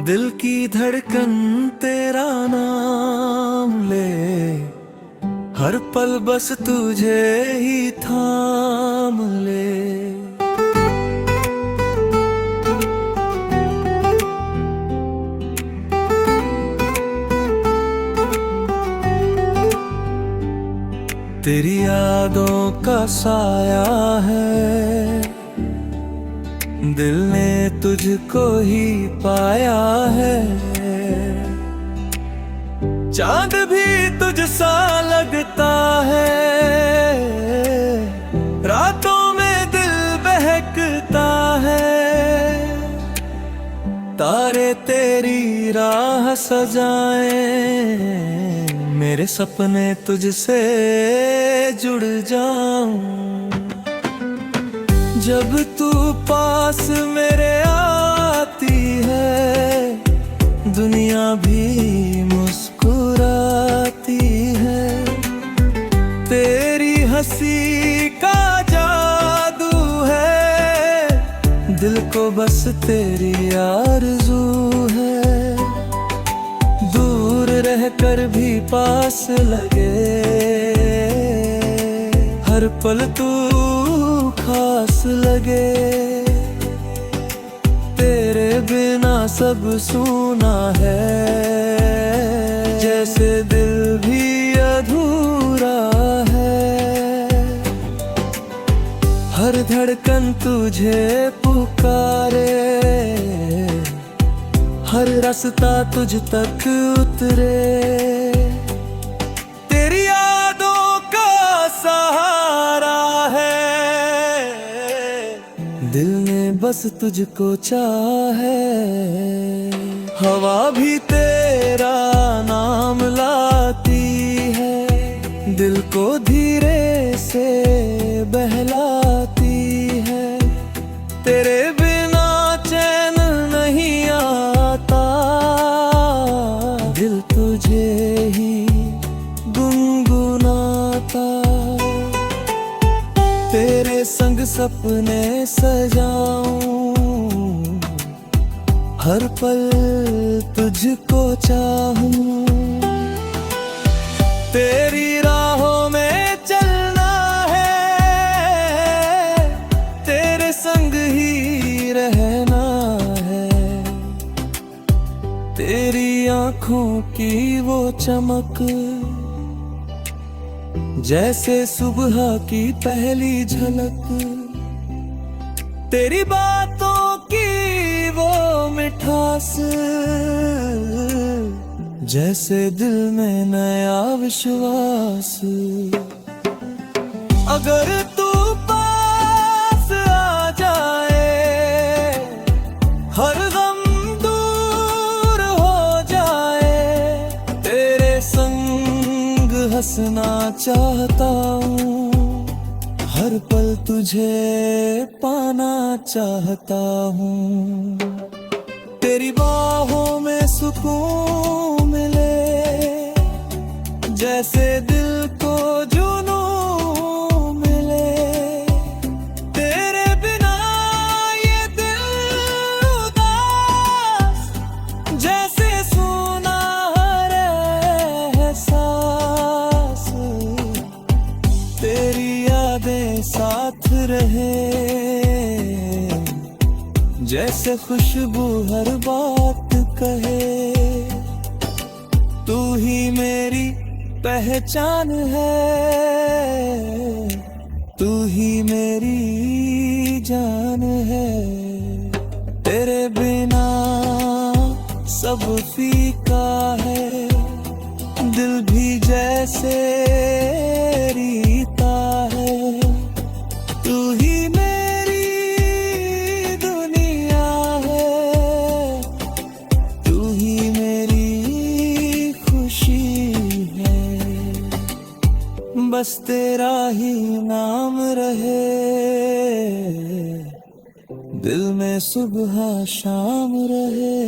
दिल की धड़कन तेरा नाम ले, हर पल बस तुझे ही थाम ले। तेरी यादों का साया है, दिल ने तुझको ही पाया है। चांद भी तुझसा लगता है, रातों में दिल बहकता है। तारे तेरी राह सजाएं, मेरे सपने तुझसे जुड़ जाऊं। जब तू पास मेरे आती है, दुनिया भी मुस्कुराती है। तेरी हंसी का जादू है, दिल को बस तेरी आरज़ू है। दूर रहकर भी पास लगे, हर पल तू खास लगे। तेरे बिना सब सूना है, जैसे दिल भी अधूरा है। हर धड़कन तुझे पुकारे, हर रास्ता तुझ तक उतरे। तेरी यादों का सहारा है, दिल ने बस तुझको चाहा है। हवा भी तेरा नाम लाती है, दिल को धीरे से बहलाती है। तेरे बिना चैन नहीं आता, दिल तुझे ही गुनगुनाता। तेरे संग सपने सजाऊं, हर पल तुझको चाहूं। तेरी राहों में चलना है, तेरे संग ही रहना है। तेरी आँखों की वो चमक, जैसे सुबह की पहली झलक। तेरी बातों की वो मिठास, जैसे दिल में नया विश्वास। अगर तू पास आ जाए, हर गम दूर हो जाए। तेरे संग हंसना चाहता हूँ, हर पल तुझे पाना चाहता हूँ। तेरी बाहों में सुकून मिले, जैसे दिल को जुनून मिले। तेरे बिना ये दिल उदास, जैसे सुना हर एहसास। तेरी यादें साथ रहे, जैसे खुशबू हर बात कहे। तू ही मेरी पहचान है, तू ही मेरी जान है। तेरे बिना सब फीका है, दिल भी जैसे रीता है। तू ही मेरी दुनिया है, तू ही मेरी खुशी है। बस तेरा ही नाम रहे, दिल में सुबह शाम रहे।